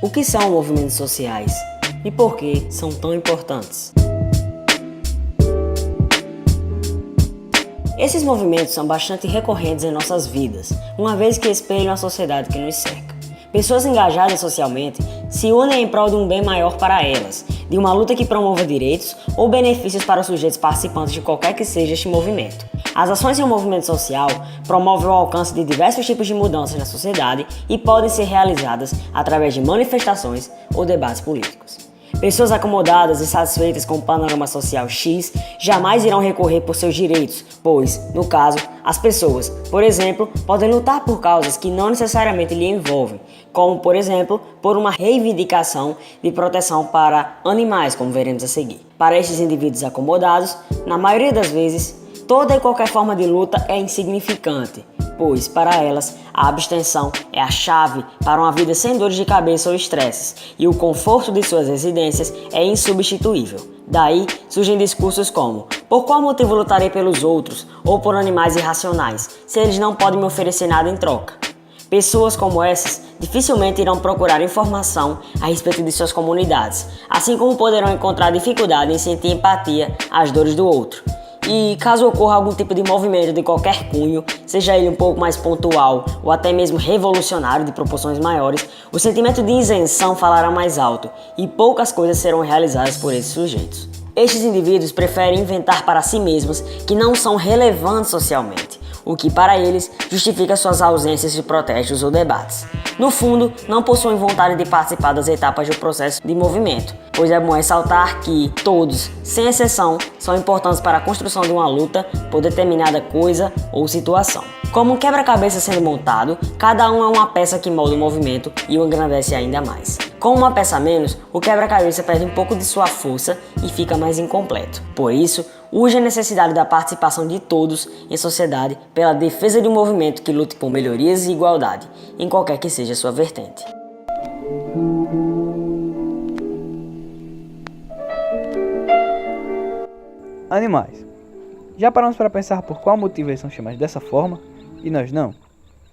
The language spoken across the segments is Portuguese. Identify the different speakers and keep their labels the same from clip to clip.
Speaker 1: O que são movimentos sociais e por que são tão importantes? Esses movimentos são bastante recorrentes em nossas vidas, uma vez que espelham a sociedade que nos cerca. Pessoas engajadas socialmente se unem em prol de um bem maior para elas, de uma luta que promova direitos ou benefícios para os sujeitos participantes de qualquer que seja este movimento. As ações em um movimento social promovem o alcance de diversos tipos de mudanças na sociedade e podem ser realizadas através de manifestações ou debates políticos. Pessoas acomodadas e satisfeitas com o panorama social X jamais irão recorrer por seus direitos, pois, no caso, as pessoas, por exemplo, podem lutar por causas que não necessariamente lhe envolvem, como, por exemplo, por uma reivindicação de proteção para animais, como veremos a seguir. Para estes indivíduos acomodados, na maioria das vezes, toda e qualquer forma de luta é insignificante, pois, para elas, a abstenção é a chave para uma vida sem dores de cabeça ou estresses, e o conforto de suas residências é insubstituível. Daí surgem discursos como: por qual motivo lutarei pelos outros ou por animais irracionais, se eles não podem me oferecer nada em troca? Pessoas como essas dificilmente irão procurar informação a respeito de suas comunidades, assim como poderão encontrar dificuldade em sentir empatia às dores do outro. E caso ocorra algum tipo de movimento de qualquer cunho, seja ele um pouco mais pontual ou até mesmo revolucionário de proporções maiores, o sentimento de isenção falará mais alto e poucas coisas serão realizadas por esses sujeitos. Estes indivíduos preferem inventar para si mesmos que não são relevantes socialmente, o que para eles justifica suas ausências de protestos ou debates. No fundo, não possuem vontade de participar das etapas do processo de movimento, pois é bom ressaltar que todos, sem exceção, são importantes para a construção de uma luta por determinada coisa ou situação. Como um quebra-cabeça sendo montado, cada um é uma peça que molda o movimento e o engrandece ainda mais. Com uma peça a menos, o quebra-cabeça perde um pouco de sua força e fica mais incompleto. Por isso, urge a necessidade da participação de todos em sociedade pela defesa de um movimento que lute por melhorias e igualdade, em qualquer que seja sua vertente.
Speaker 2: Animais. Já paramos para pensar por qual motivo eles são chamados dessa forma e nós não?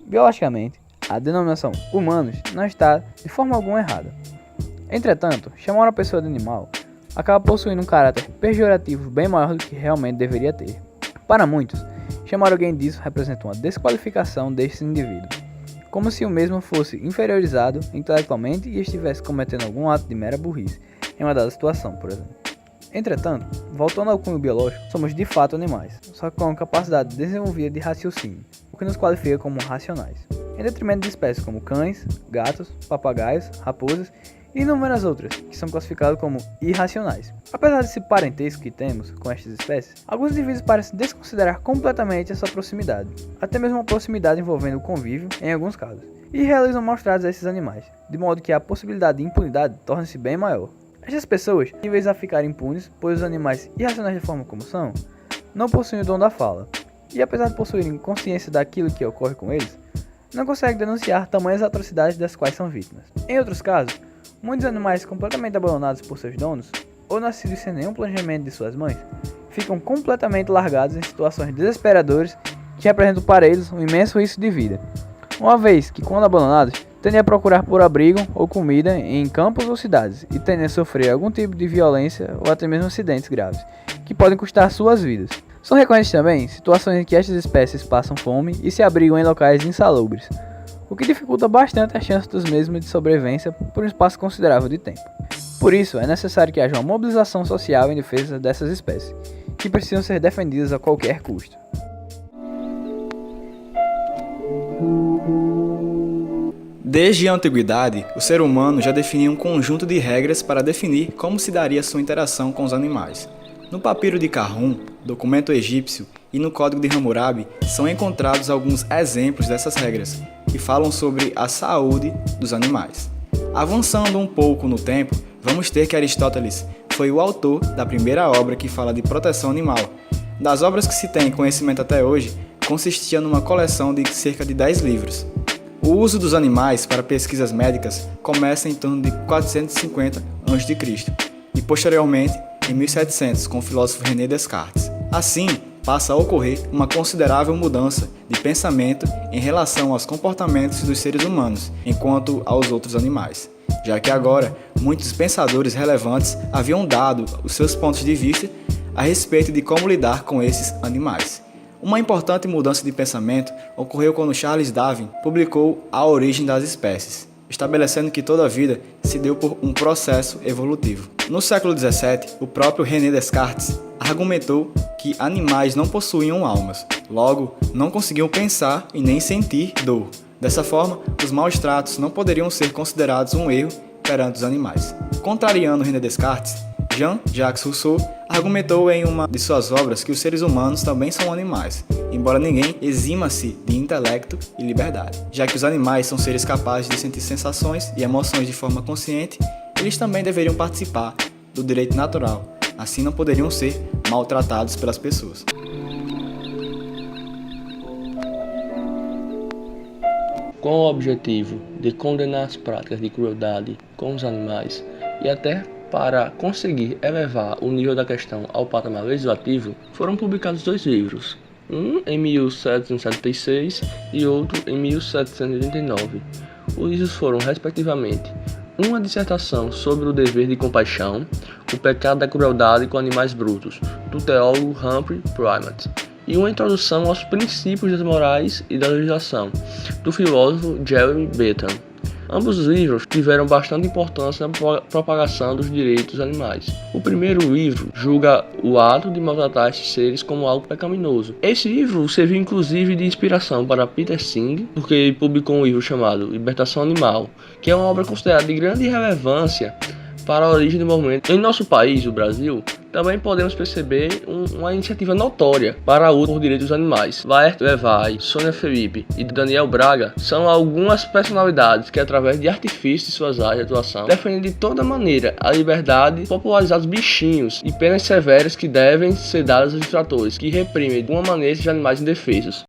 Speaker 2: Biologicamente, a denominação humanos não está de forma alguma errada. Entretanto, chamar uma pessoa de animal acaba possuindo um caráter pejorativo bem maior do que realmente deveria ter. Para muitos, chamar alguém disso representa uma desqualificação deste indivíduo, como se o mesmo fosse inferiorizado intelectualmente e estivesse cometendo algum ato de mera burrice em uma dada situação, por exemplo. Entretanto, voltando ao cunho biológico, somos de fato animais, só que com a capacidade desenvolvida de raciocínio, o que nos qualifica como racionais, em detrimento de espécies como cães, gatos, papagaios, raposas e inúmeras outras, que são classificadas como irracionais. Apesar desse parentesco que temos com estas espécies, alguns indivíduos parecem desconsiderar completamente essa proximidade, até mesmo uma proximidade envolvendo o convívio em alguns casos, e realizam maus tratos a esses animais, de modo que a possibilidade de impunidade torna-se bem maior. Estas pessoas, em vez de ficarem impunes, pois os animais irracionais de forma como são, não possuem o dom da fala, e apesar de possuírem consciência daquilo que ocorre com eles, não conseguem denunciar tamanhas atrocidades das quais são vítimas. Em outros casos, muitos animais completamente abandonados por seus donos, ou nascidos sem nenhum planejamento de suas mães, ficam completamente largados em situações desesperadoras que representam para eles um imenso risco de vida, uma vez que, quando abandonados, tendem a procurar por abrigo ou comida em campos ou cidades e tendem a sofrer algum tipo de violência ou até mesmo acidentes graves, que podem custar suas vidas. São recorrentes também situações em que estas espécies passam fome e se abrigam em locais insalubres, o que dificulta bastante a chance dos mesmos de sobrevivência por um espaço considerável de tempo. Por isso, é necessário que haja uma mobilização social em defesa dessas espécies, que precisam ser defendidas a qualquer custo.
Speaker 3: Desde a antiguidade, o ser humano já definia um conjunto de regras para definir como se daria sua interação com os animais. No papiro de Karun, documento egípcio, e no Código de Hammurabi são encontrados alguns exemplos dessas regras, que falam sobre a saúde dos animais. Avançando um pouco no tempo, vamos ter que Aristóteles foi o autor da primeira obra que fala de proteção animal. Das obras que se tem conhecimento até hoje, consistia numa coleção de cerca de 10 livros. O uso dos animais para pesquisas médicas começa em torno de 450 a.C. e posteriormente em 1700 com o filósofo René Descartes. Assim, passa a ocorrer uma considerável mudança de pensamento em relação aos comportamentos dos seres humanos enquanto aos outros animais. já que agora muitos pensadores relevantes haviam dado os seus pontos de vista a respeito de como lidar com esses animais. Uma importante mudança de pensamento ocorreu quando Charles Darwin publicou A Origem das Espécies, estabelecendo que toda a vida se deu por um processo evolutivo. No século XVII, o próprio René Descartes argumentou que animais não possuíam almas, logo, não conseguiam pensar e nem sentir dor. Dessa forma, os maus tratos não poderiam ser considerados um erro perante os animais. Contrariando René Descartes, Jean-Jacques Rousseau argumentou em uma de suas obras que os seres humanos também são animais, embora ninguém exima-se de intelecto e liberdade. Já que os animais são seres capazes de sentir sensações e emoções de forma consciente, eles também deveriam participar do direito natural, assim não poderiam ser maltratados pelas pessoas.
Speaker 4: Com o objetivo de condenar as práticas de crueldade com os animais e até para conseguir elevar o nível da questão ao patamar legislativo, foram publicados 2 livros, um em 1776 e outro em 1789. Os livros foram, respectivamente, uma dissertação sobre o dever de compaixão, o pecado da crueldade com animais brutos, do teólogo Humphrey Plymouth, e uma introdução aos princípios das morais e da legislação, do filósofo Jeremy Bentham. Ambos os livros tiveram bastante importância na propagação dos direitos animais. O primeiro livro julga o ato de maltratar esses seres como algo pecaminoso. Esse livro serviu inclusive de inspiração para Peter Singh, porque ele publicou um livro chamado Libertação Animal, que é uma obra considerada de grande relevância para a origem do movimento. Em nosso país, o Brasil, também podemos perceber uma iniciativa notória para a luta por direitos dos animais. Laerte Levay, Sônia Felipe e Daniel Braga são algumas personalidades que, através de artifícios de suas áreas de atuação, defendem de toda maneira a liberdade, popularizar os bichinhos e penas severas que devem ser dadas aos infratores que reprimem de uma maneira esses animais indefesos.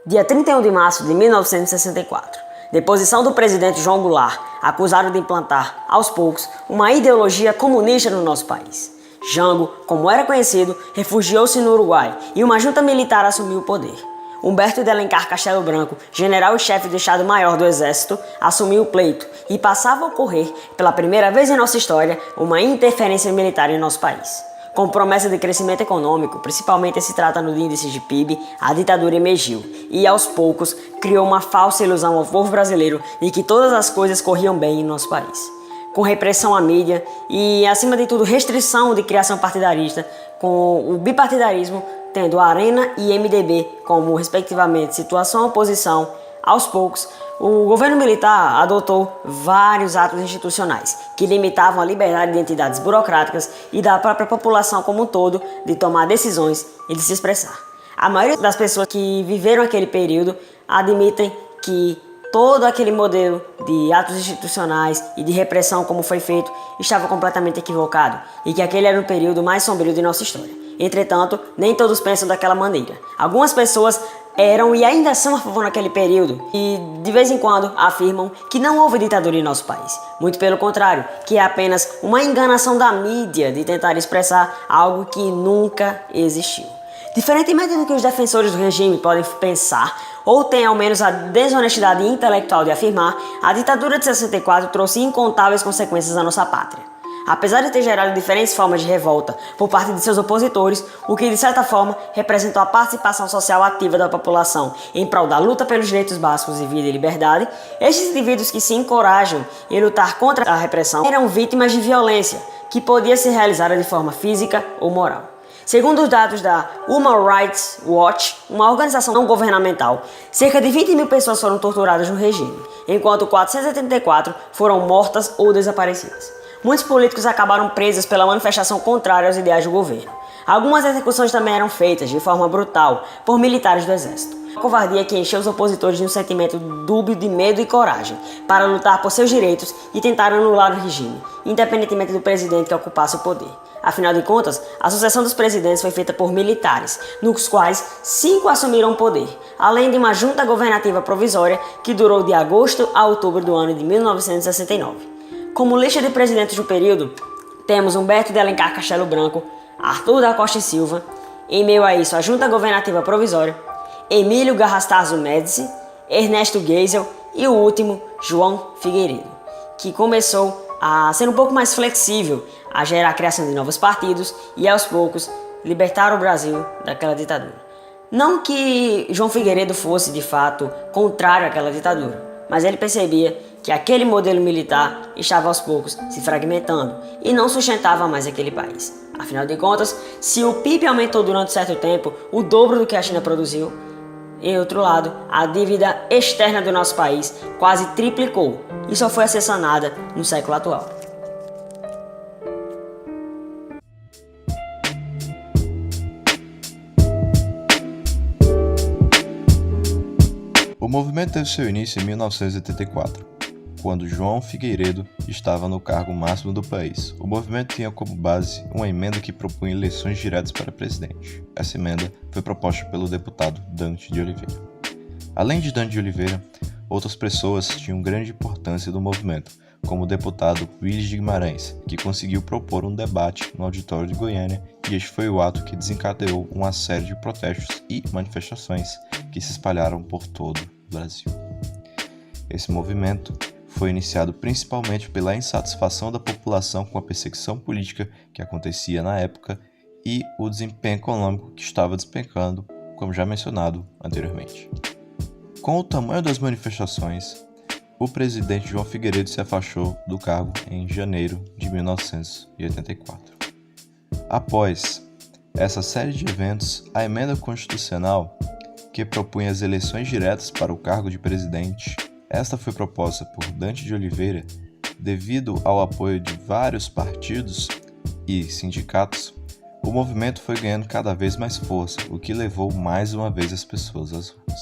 Speaker 1: Dia 31 de março de 1964, deposição do presidente João Goulart, acusado de implantar, aos poucos, uma ideologia comunista no nosso país. Jango, como era conhecido, refugiou-se no Uruguai e uma junta militar assumiu o poder. Humberto de Alencar Castelo Branco, general e chefe do Estado-Maior do Exército, assumiu o pleito e passava a ocorrer, pela primeira vez em nossa história, uma interferência militar em nosso país. Com promessa de crescimento econômico, principalmente se tratando de índices de PIB, a ditadura emergiu e, aos poucos, criou uma falsa ilusão ao povo brasileiro de que todas as coisas corriam bem em nosso país. Com repressão à mídia e, acima de tudo, restrição de criação partidarista, com o bipartidarismo tendo Arena e MDB como, respectivamente, situação oposição, aos poucos, o governo militar adotou vários atos institucionais que limitavam a liberdade de entidades burocráticas e da própria população como um todo de tomar decisões e de se expressar. A maioria das pessoas que viveram aquele período admitem que todo aquele modelo de atos institucionais e de repressão como foi feito estava completamente equivocado e que aquele era o período mais sombrio de nossa história. Entretanto, nem todos pensam daquela maneira. Algumas pessoas eram e ainda são a favor naquele período e de vez em quando afirmam que não houve ditadura em nosso país. Muito pelo contrário, que é apenas uma enganação da mídia de tentar expressar algo que nunca existiu. Diferentemente do que os defensores do regime podem pensar, ou têm ao menos a desonestidade intelectual de afirmar, a ditadura de 64 trouxe incontáveis consequências à nossa pátria. Apesar de ter gerado diferentes formas de revolta por parte de seus opositores, o que de certa forma representou a participação social ativa da população em prol da luta pelos direitos básicos de vida e liberdade, estes indivíduos que se encorajam em lutar contra a repressão eram vítimas de violência, que podia ser realizada de forma física ou moral. Segundo os dados da Human Rights Watch, uma organização não governamental, cerca de 20 mil pessoas foram torturadas no regime, enquanto 484 foram mortas ou desaparecidas. Muitos políticos acabaram presos pela manifestação contrária aos ideais do governo. Algumas execuções também eram feitas de forma brutal por militares do exército. A covardia que encheu os opositores de um sentimento dúbio de medo e coragem para lutar por seus direitos e tentar anular o regime, independentemente do presidente que ocupasse o poder. Afinal de contas, a sucessão dos presidentes foi feita por militares, nos quais 5 assumiram o poder, além de uma junta governativa provisória que durou de agosto a outubro do ano de 1969. Como lista de presidentes do período, temos Humberto de Alencar Castelo Branco, Arthur da Costa e Silva, Em meio a isso, a Junta Governativa Provisória, Emílio Garrastazu Médici, Ernesto Geisel e o último, João Figueiredo, que começou a ser um pouco mais flexível, a gerar a criação de novos partidos e, aos poucos, libertar o Brasil daquela ditadura. Não que João Figueiredo fosse, de fato, contrário àquela ditadura, mas ele percebia que aquele modelo militar estava aos poucos se fragmentando e não sustentava mais aquele país. Afinal de contas, se o PIB aumentou durante certo tempo, o dobro do que a China produziu, em outro lado, a dívida externa do nosso país quase triplicou e só foi a ser sanada no século atual.
Speaker 5: O movimento teve seu início em 1984, quando João Figueiredo estava no cargo máximo do país. O movimento tinha como base uma emenda que propunha eleições diretas para presidente. Essa emenda foi proposta pelo deputado Dante de Oliveira. Além de Dante de Oliveira, outras pessoas tinham grande importância no movimento, como o deputado Willis de Guimarães, que conseguiu propor um debate no auditório de Goiânia, e este foi o ato que desencadeou uma série de protestos e manifestações que se espalharam por todo o Brasil. Esse movimento foi iniciado principalmente pela insatisfação da população com a perseguição política que acontecia na época e o desempenho econômico que estava despencando, como já mencionado anteriormente. Com o tamanho das manifestações, o presidente João Figueiredo se afastou do cargo em janeiro de 1984. Após essa série de eventos, a emenda constitucional que propunha as eleições diretas para o cargo de presidente, esta foi proposta por Dante de Oliveira devido ao apoio de vários partidos e sindicatos. O movimento foi ganhando cada vez mais força, o que levou mais uma vez as pessoas às ruas.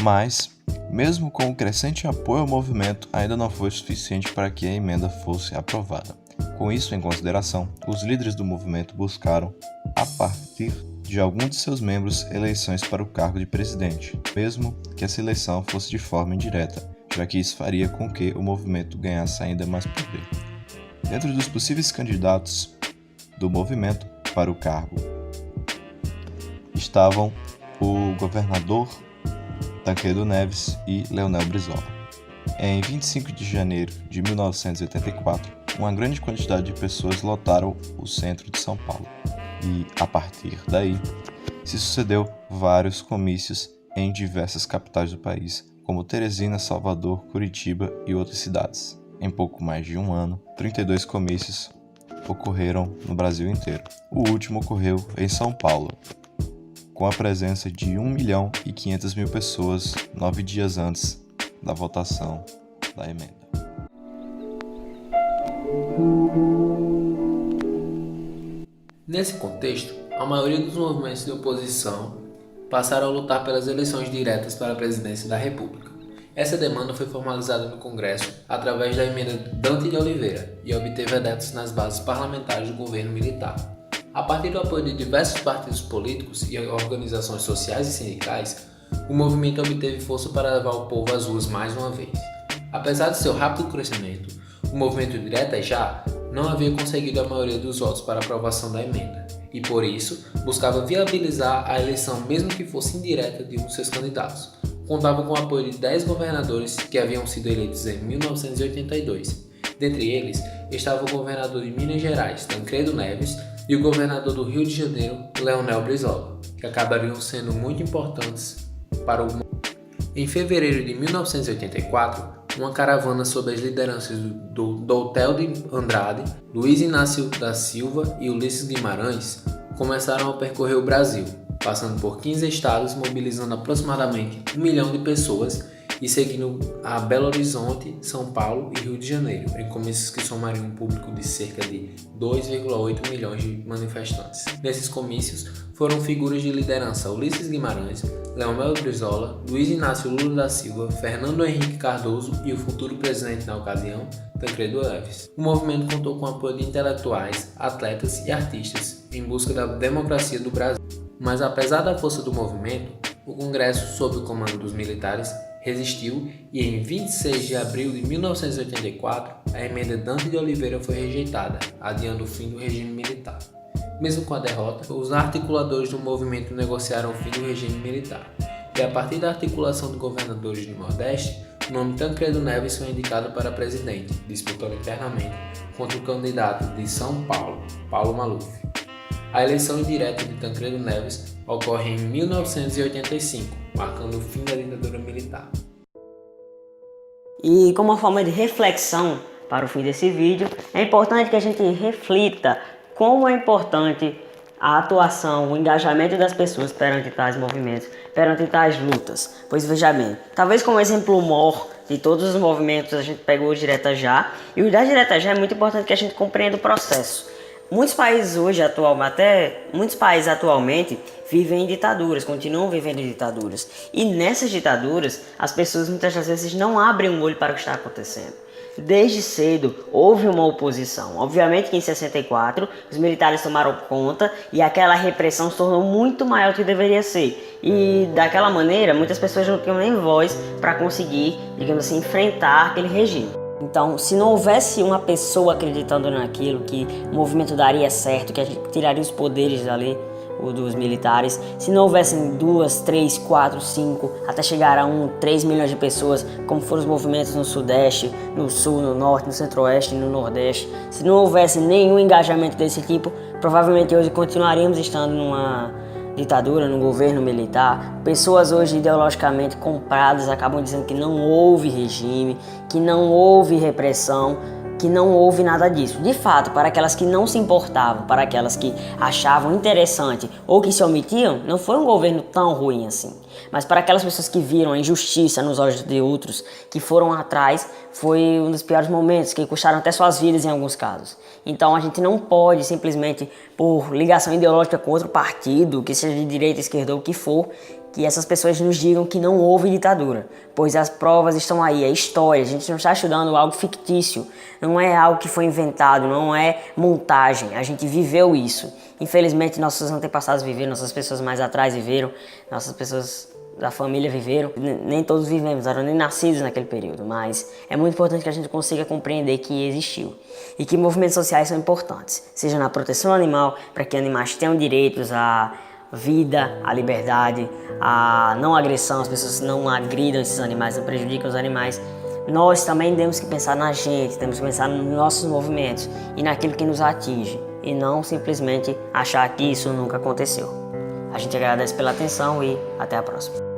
Speaker 5: Mas, mesmo com o crescente apoio ao movimento, ainda não foi suficiente para que a emenda fosse aprovada. Com isso em consideração, os líderes do movimento buscaram, a partir de algum de seus membros, eleições para o cargo de presidente, mesmo que essa eleição fosse de forma indireta, já que isso faria com que o movimento ganhasse ainda mais poder. Dentro dos possíveis candidatos do movimento para o cargo estavam o governador Tancredo Neves e Leonel Brizola. Em 25 de janeiro de 1984, uma grande quantidade de pessoas lotaram o centro de São Paulo e, a partir daí, se sucedeu vários comícios em diversas capitais do país, como Teresina, Salvador, Curitiba e outras cidades. Em pouco mais de um ano, 32 comícios ocorreram no Brasil inteiro. O último ocorreu em São Paulo, com a presença de 1.500.000 pessoas 9 dias antes da votação da emenda.
Speaker 6: Nesse contexto, a maioria dos movimentos de oposição passaram a lutar pelas eleições diretas para a presidência da República. Essa demanda foi formalizada no Congresso através da emenda Dante de Oliveira e obteve adeptos nas bases parlamentares do governo militar. A partir do apoio de diversos partidos políticos e organizações sociais e sindicais, o movimento obteve força para levar o povo às ruas mais uma vez. Apesar de seu rápido crescimento, o movimento direto já não havia conseguido a maioria dos votos para a aprovação da emenda, e por isso buscava viabilizar a eleição mesmo que fosse indireta de um de seus candidatos. Contava com o apoio de 10 governadores que haviam sido eleitos em 1982. Dentre eles estava o governador de Minas Gerais, Tancredo Neves, e o governador do Rio de Janeiro, Leonel Brizola, que acabariam sendo muito importantes para o movimento. Em fevereiro de 1984, uma caravana sob as lideranças do Doutel de Andrade, Luiz Inácio da Silva e Ulisses Guimarães começaram a percorrer o Brasil, passando por 15 estados, mobilizando aproximadamente 1 milhão de pessoas e seguindo a Belo Horizonte, São Paulo e Rio de Janeiro, em comícios que somariam um público de cerca de 2,8 milhões de manifestantes. Nesses comícios foram figuras de liderança Ulisses Guimarães, Leonel Brizola, Luiz Inácio Lula da Silva, Fernando Henrique Cardoso e o futuro presidente na ocasião, Tancredo Neves. O movimento contou com o apoio de intelectuais, atletas e artistas em busca da democracia do Brasil. Mas apesar da força do movimento, o Congresso, sob o comando dos militares, resistiu e em 26 de abril de 1984, a emenda Dante de Oliveira foi rejeitada, adiando o fim do regime militar. Mesmo com a derrota, os articuladores do movimento negociaram o fim do regime militar. E a partir da articulação de governadores do Nordeste, o nome Tancredo Neves foi indicado para presidente, disputando internamente contra o candidato de São Paulo, Paulo Maluf. A eleição indireta de Tancredo Neves ocorre em 1985, marcando o fim da ditadura militar.
Speaker 1: E como uma forma de reflexão para o fim desse vídeo, é importante que a gente reflita como é importante a atuação, o engajamento das pessoas perante tais movimentos, perante tais lutas. Pois veja bem, talvez como exemplo maior de todos os movimentos a gente pegou o Direta Já, e o da Direta Já é muito importante que a gente compreenda o processo. Muitos países atualmente vivem em ditaduras, continuam vivendo em ditaduras. E nessas ditaduras, as pessoas muitas das vezes não abrem o olho para o que está acontecendo. Desde cedo houve uma oposição. Obviamente que em 64 os militares tomaram conta e aquela repressão se tornou muito maior do que deveria ser. E daquela maneira muitas pessoas não tinham nem voz para conseguir, digamos assim, enfrentar aquele regime. Então, se não houvesse uma pessoa acreditando naquilo, que o movimento daria certo, que a gente tiraria os poderes ali, dos militares, se não houvessem 2, 3, 4, 5, até chegar a 3 milhões de pessoas, como foram os movimentos no Sudeste, no Sul, no Norte, no Centro-Oeste e no Nordeste, se não houvesse nenhum engajamento desse tipo, provavelmente hoje continuaríamos estando numa ditadura, num governo militar. Pessoas hoje ideologicamente compradas acabam dizendo que não houve regime, que não houve repressão, que não houve nada disso. De fato, para aquelas que não se importavam, para aquelas que achavam interessante ou que se omitiam, não foi um governo tão ruim assim. Mas para aquelas pessoas que viram a injustiça nos olhos de outros, que foram atrás, foi um dos piores momentos, que custaram até suas vidas em alguns casos. Então a gente não pode simplesmente, por ligação ideológica com outro partido, que seja de direita, esquerda ou o que for, que essas pessoas nos digam que não houve ditadura, pois as provas estão aí, é história, a gente não está estudando algo fictício, não é algo que foi inventado, não é montagem, a gente viveu isso. Infelizmente nossos antepassados viveram, nossas pessoas mais atrás viveram, nossas pessoas da família viveram, nem todos vivemos, eram nem nascidos naquele período, mas é muito importante que a gente consiga compreender que existiu e que movimentos sociais são importantes, seja na proteção animal, para que animais tenham direitos à vida, à liberdade, à não agressão, as pessoas não agridam esses animais, não prejudicam os animais. Nós também temos que pensar na gente, temos que pensar nos nossos movimentos e naquilo que nos atinge, e não simplesmente achar que isso nunca aconteceu. A gente agradece pela atenção e até a próxima.